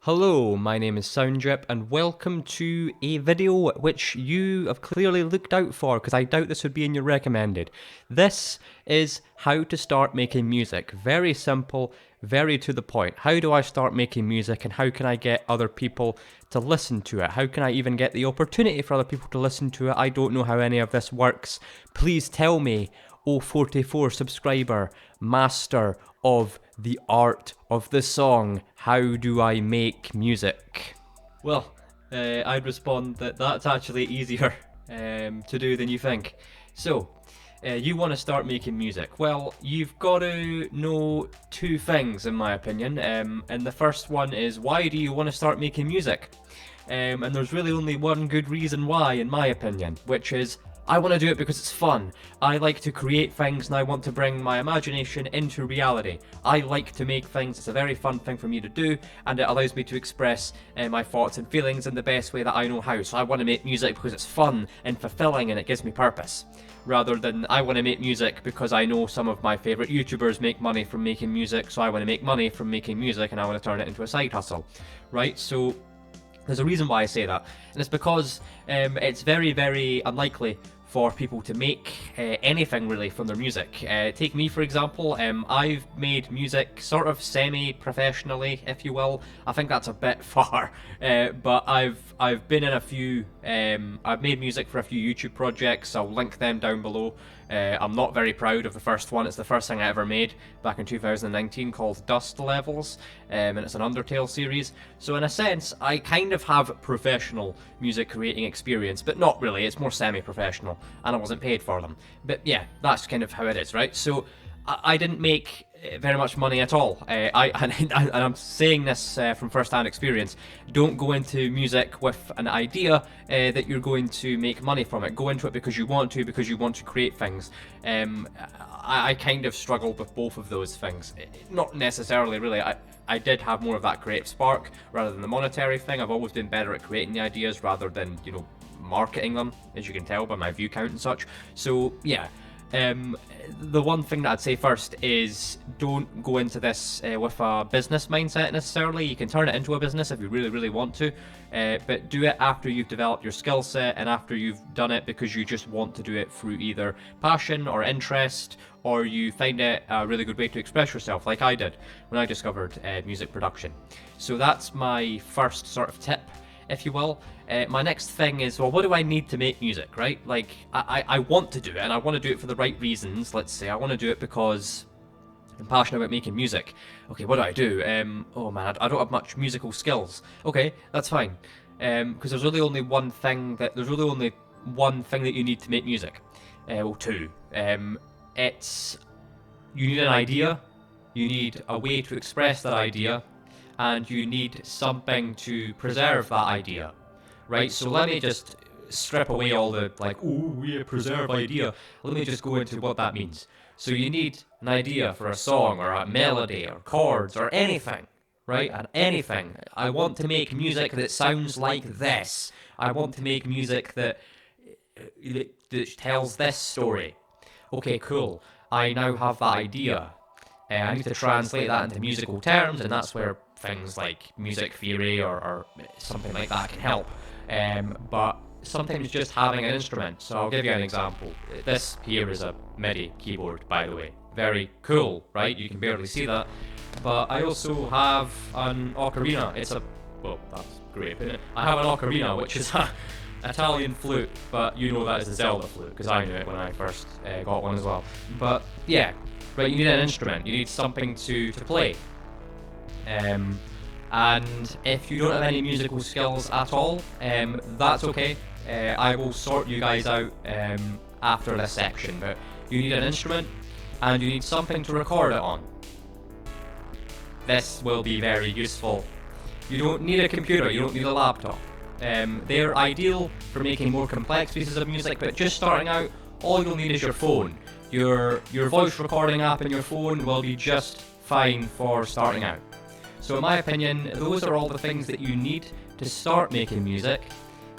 Hello, my name is Soundjip and welcome to a video which you have clearly looked out for because I doubt this would be in your recommended. This is how to start making music. Very simple, very to the point. How do I start making music and how can I get other people to listen to it? How can I even get the opportunity for other people to listen to it? I don't know how any of this works. Please tell me, oh 44 subscriber, master of the art of the song, how do I make music? Well, I'd respond that that's actually easier to do than you think. So, you want to start making music. Well, you've got to know two things, in my opinion. And the first one is, why do you want to start making music? And there's really only one good reason why, in my opinion, which is I want to do it because it's fun. I like to create things and I want to bring my imagination into reality. I like to make things. It's a very fun thing for me to do and it allows me to express my thoughts and feelings in the best way that I know how. So I want to make music because it's fun and fulfilling and it gives me purpose. Rather than I want to make music because I know some of my favourite YouTubers make money from making music, so I want to make money from making music and I want to turn it into a side hustle. Right? So there's a reason why I say that, and it's because it's very, very unlikely for people to make anything really from their music. Take me for example, I've made music sort of semi-professionally, if you will. I think that's a bit far, but I've been in a few, I've made music for a few YouTube projects. I'll link them down below. I'm not very proud of the first one. It's the first thing I ever made back in 2019 called Dust Levels, and it's an Undertale series. So in a sense, I kind of have professional music creating experience, but not really. It's more semi-professional, and I wasn't paid for them. But yeah, that's kind of how it is, right? So I didn't make very much money at all. And I'm saying this from first-hand experience. Don't go into music with an idea that you're going to make money from it. Go into it because you want to create things. I kind of struggled with both of those things. Not necessarily, really. I did have more of that creative spark rather than the monetary thing. I've always been better at creating the ideas rather than, you know, marketing them, as you can tell by my view count and such. So yeah. The one thing that I'd say first is don't go into this with a business mindset necessarily. You can turn it into a business if you really, really want to, but do it after you've developed your skill set and after you've done it because you just want to do it through either passion or interest, or you find it a really good way to express yourself, like I did when I discovered music production. So that's my first sort of tip, if you will. My next thing is, well, what do I need to make music, right? Like, I want to do it, and I want to do it for the right reasons. Let's say I want to do it because I'm passionate about making music. Okay, what do I do? Oh man, I don't have much musical skills. Okay, that's fine. Because there's really only one thing that you need to make music. Well, two. It's you need an idea, you need a way to express that idea, and you need something to preserve that idea, right? So let me just strip away all the like, oh yeah, preserve idea. Let me just go into what that means. So you need an idea for a song or a melody or chords or anything, right? And anything. I want to make music that sounds like this. I want to make music that tells this story. Okay, cool. I now have that idea. I need to translate that into musical terms, and that's where things like music theory or something like that can help. But sometimes just having an instrument. So I'll give you an example. This here is a MIDI keyboard, by the way. Very cool, right? You can barely see that. But I also have an ocarina. Well, that's great, isn't it? I have an ocarina, which is a Italian flute, but you know that is the Zelda flute, because I knew it when I first got one as well. But yeah, right, you need an instrument, you need something to play. And if you don't have any musical skills at all, that's okay. I will sort you guys out after this section, but you need an instrument and you need something to record it on. This will be very useful. You don't need a computer, you don't need a laptop. They're ideal for making more complex pieces of music, but just starting out, all you'll need is your phone. Your voice recording app in your phone will be just fine for starting out. So in my opinion, those are all the things that you need to start making music.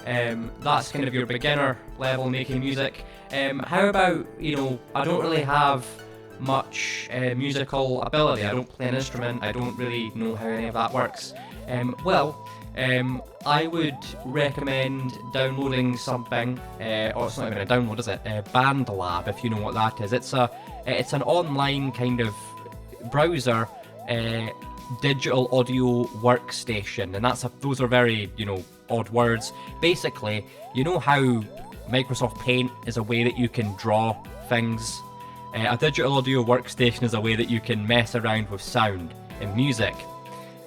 That's kind of your beginner level making music. How about, you know, I don't really have much musical ability. I don't play an instrument. I don't really know how any of that works. I would recommend downloading something, or it's not even a download, is it? Bandlab, if you know what that is. It's an online kind of browser digital audio workstation, and those are very, odd words. Basically, you know how Microsoft Paint is a way that you can draw things? A digital audio workstation is a way that you can mess around with sound and music,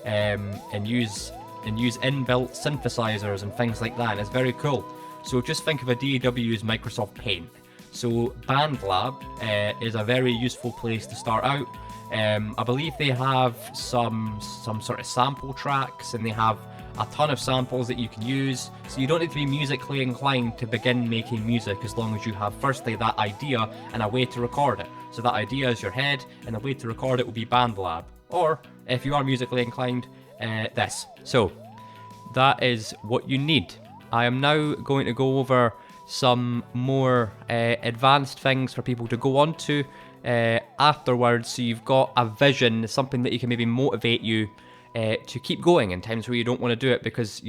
and use inbuilt synthesizers and things like that, and it's very cool. So just think of a DAW as Microsoft Paint. So Bandlab is a very useful place to start out. I believe they have some sort of sample tracks, and they have a ton of samples that you can use, so you don't need to be musically inclined to begin making music, as long as you have firstly that idea and a way to record it. So that idea is your head, and the way to record it will be Bandlab. Or, if you are musically inclined, this. So, that is what you need. I am now going to go over some more advanced things for people to go on to afterwards, so you've got a vision, something that you can maybe motivate you to keep going in times where you don't want to do it because,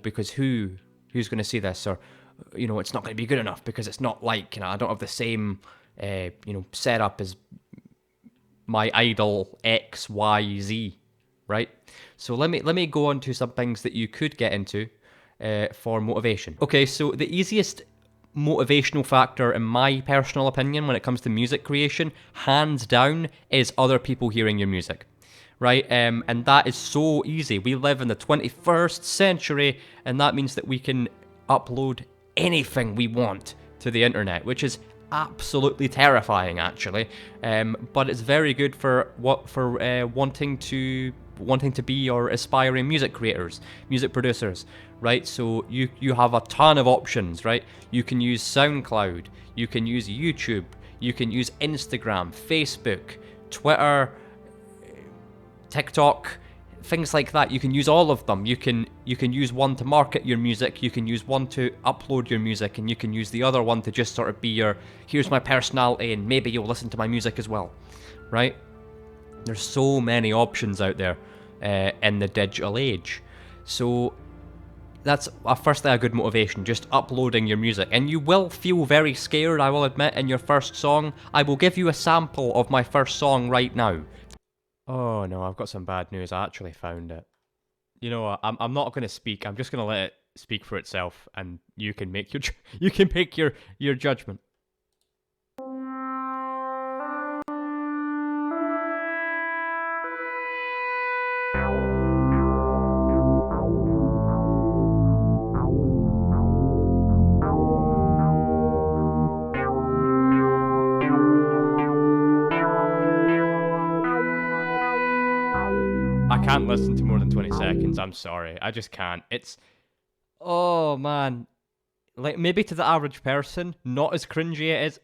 because who's going to see this, or, it's not going to be good enough because it's not like, I don't have the same, setup as my idol X, Y, Z, right? So let me go on to some things that you could get into for motivation. Okay, so the easiest motivational factor, in my personal opinion, when it comes to music creation, hands down, is other people hearing your music. Right, and that is so easy. We live in the 21st century, and that means that we can upload anything we want to the internet, which is absolutely terrifying, actually. But it's very good for wanting to be or aspiring music creators, music producers, right? So you have a ton of options, right? You can use SoundCloud, you can use YouTube, you can use Instagram, Facebook, Twitter, TikTok, things like that. You can use all of them. You can use one to market your music, you can use one to upload your music, and you can use the other one to just sort of be here's my personality, and maybe you'll listen to my music as well, right? There's so many options out there in the digital age. So that's firstly a good motivation, just uploading your music. And you will feel very scared, I will admit, in your first song. I will give you a sample of my first song right now. Oh no, I've got some bad news. I actually found it. You know what? I'm not going to speak. I'm just going to let it speak for itself, and you can make your judgment. I can't listen to more than 20 seconds, I'm sorry. I just can't. Oh man. Like, maybe to the average person, not as cringy as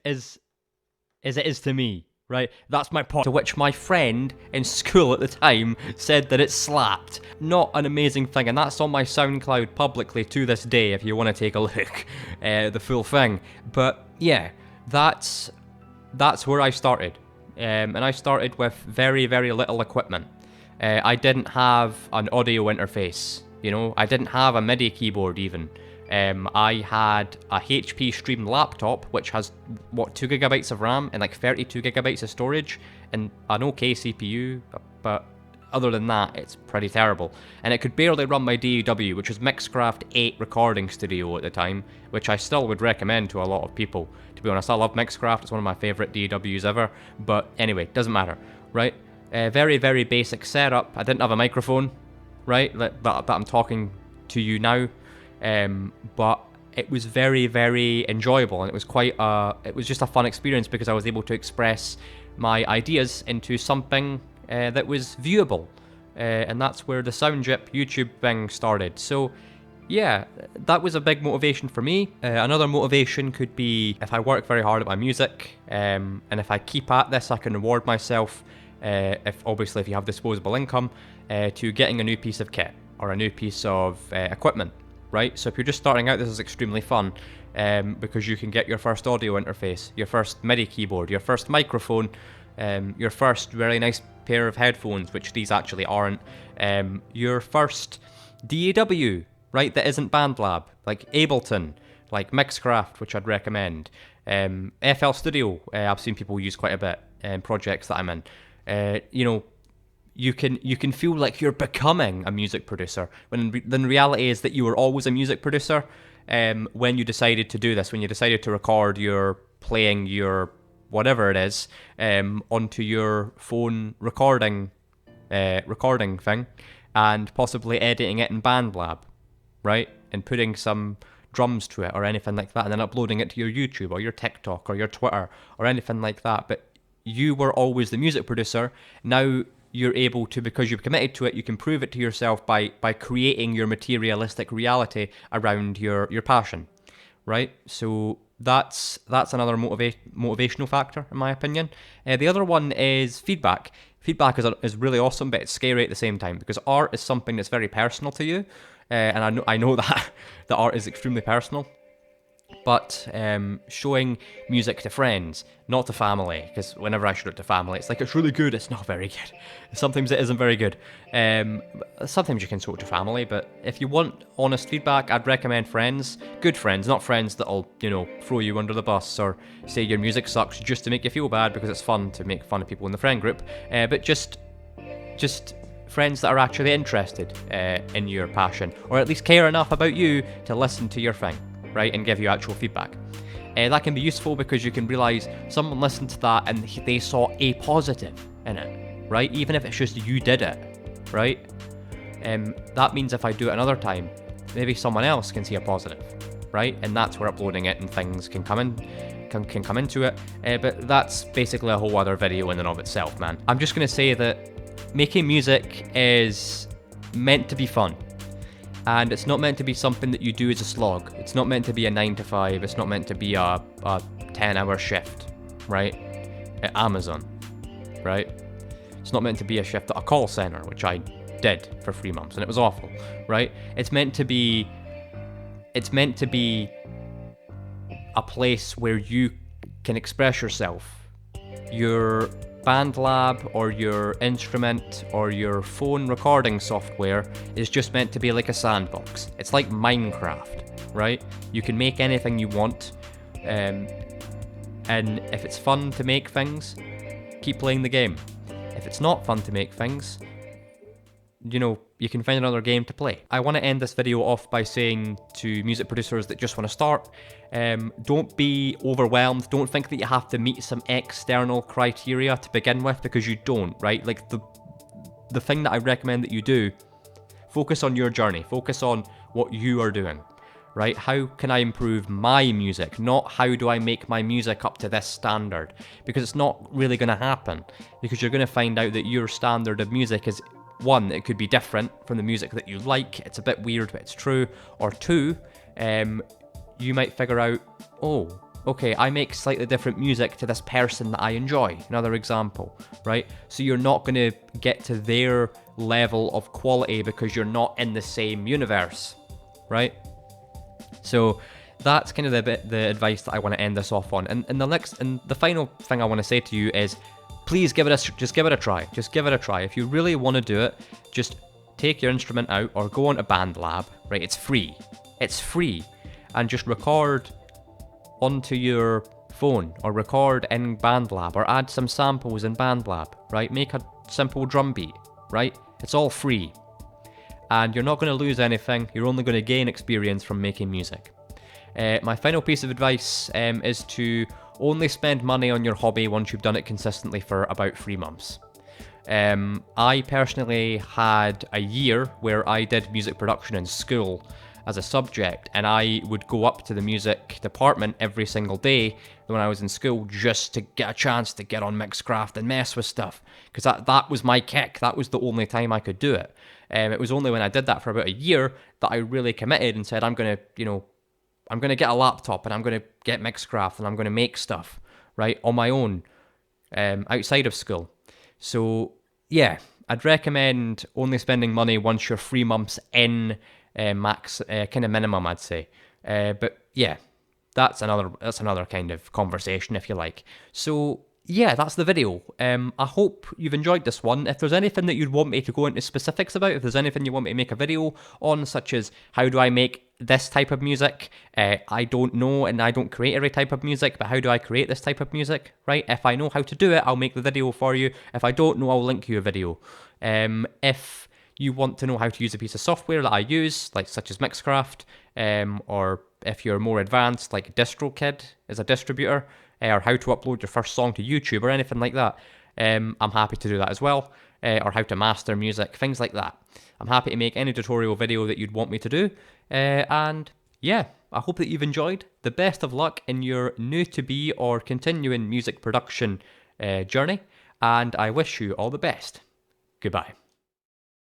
it is to me, right? That's my point. To which my friend in school at the time said that it slapped. Not an amazing thing, and that's on my SoundCloud publicly to this day, if you want to take a look, the full thing. But yeah, that's where I started. And I started with very, very little equipment. I didn't have an audio interface, I didn't have a MIDI keyboard even. I had a HP Stream laptop, which has, 2 gigabytes of RAM and like 32 gigabytes of storage, and an okay CPU, but other than that, it's pretty terrible. And it could barely run my DAW, which was Mixcraft 8 recording studio at the time, which I still would recommend to a lot of people. To be honest, I love Mixcraft, it's one of my favourite DAWs ever, but anyway, doesn't matter, right? Very, very basic setup. I didn't have a microphone, right, that I'm talking to you now, but it was very, very enjoyable, and it was just a fun experience because I was able to express my ideas into something that was viewable, and that's where the Soundjip YouTube thing started. So yeah, that was a big motivation for me. Another motivation could be if I work very hard at my music, and if I keep at this, I can reward myself, if you have disposable income, to getting a new piece of kit or a new piece of equipment, right? So if you're just starting out, this is extremely fun, because you can get your first audio interface, your first MIDI keyboard, your first microphone, your first very nice pair of headphones, which these actually aren't, your first DAW, right, that isn't Bandlab, like Ableton, like Mixcraft, which I'd recommend, FL Studio, I've seen people use quite a bit in projects that I'm in. You can feel like you're becoming a music producer, when the reality is that you were always a music producer when you decided to do this, when you decided to record your playing your whatever it is onto your phone recording thing, and possibly editing it in Bandlab, right? And putting some drums to it or anything like that, and then uploading it to your YouTube or your TikTok or your Twitter or anything like that. But you were always the music producer. Now you're able to, because you've committed to it, you can prove it to yourself by creating your materialistic reality around your passion, right? So that's another motivational factor, in my opinion. The other one is feedback. Feedback is really awesome, but it's scary at the same time, because art is something that's very personal to you, and I know that the art is extremely personal. But showing music to friends, not to family, because whenever I show it to family, it's like, it's really good, it's not very good. Sometimes it isn't very good. Sometimes you can show it to family, but if you want honest feedback, I'd recommend friends. Good friends, not friends that'll, throw you under the bus or say your music sucks just to make you feel bad, because it's fun to make fun of people in the friend group. But just friends that are actually interested in your passion, or at least care enough about you to listen to your thing, right, and give you actual feedback. That can be useful because you can realise someone listened to that and they saw a positive in it, right? Even if it's just you did it, right? That means if I do it another time, maybe someone else can see a positive, right? And that's where uploading it and things can come into it. But that's basically a whole other video in and of itself, man. I'm just going to say that making music is meant to be fun. And it's not meant to be something that you do as a slog. It's not meant to be a 9 to 5. It's not meant to be a 10-hour shift, right? At Amazon, right? It's not meant to be a shift at a call center, which I did for 3 months, and it was awful, right? It's meant to be a place where you can express yourself. Your Bandlab or your instrument or your phone recording software is just meant to be like a sandbox. It's like Minecraft, right? You can make anything you want, and if it's fun to make things, keep playing the game. If it's not fun to make things, you can find another game to play. I want to end this video off by saying to music producers that just want to start, don't be overwhelmed. Don't think that you have to meet some external criteria to begin with, because you don't, right? Like the thing that I recommend that you do, focus on your journey. Focus on what you are doing, right? How can I improve my music? Not how do I make my music up to this standard? Because it's not really going to happen, because you're going to find out that your standard of music is, one, it could be different from the music that you like. It's a bit weird, but it's true. Or two, you might figure out, oh, okay, I make slightly different music to this person that I enjoy. Another example, right? So you're not going to get to their level of quality because you're not in the same universe, right? So that's kind of the advice that I want to end this off on. And the final thing I want to say to you is, please give it a try. Just give it a try. If you really want to do it, just take your instrument out or go onto Bandlab, right? It's free. It's free. And just record onto your phone or record in Bandlab or add some samples in Bandlab, right? Make a simple drum beat, right? It's all free. And you're not going to lose anything. You're only going to gain experience from making music. My final piece of advice is to only spend money on your hobby once you've done it consistently for about 3 months. I personally had a year where I did music production in school as a subject, and I would go up to the music department every single day when I was in school just to get a chance to get on Mixcraft and mess with stuff, because that was my kick. That was the only time I could do it. It was only when I did that for about a year that I really committed and said, I'm going to get a laptop and I'm going to get Mixcraft and I'm going to make stuff, right, on my own, outside of school. So, yeah, I'd recommend only spending money once you're 3 months in, max, kind of minimum, I'd say. But, yeah, that's another kind of conversation, if you like. So, yeah, that's the video. I hope you've enjoyed this one. If there's anything that you'd want me to go into specifics about, if there's anything you want me to make a video on, such as how do I make this type of music, I don't know, and I don't create every type of music, but how do I create this type of music, right? If I know how to do it, I'll make the video for you. If I don't know, I'll link you a video. If you want to know how to use a piece of software that I use, like such as Mixcraft, or if you're more advanced, like DistroKid is a distributor, or how to upload your first song to YouTube or anything like that, I'm happy to do that as well, or how to master music, things like that. I'm happy to make any tutorial video that you'd want me to do, and yeah, I hope that you've enjoyed. The best of luck in your new to be or continuing music production journey, and I wish you all the best. Goodbye.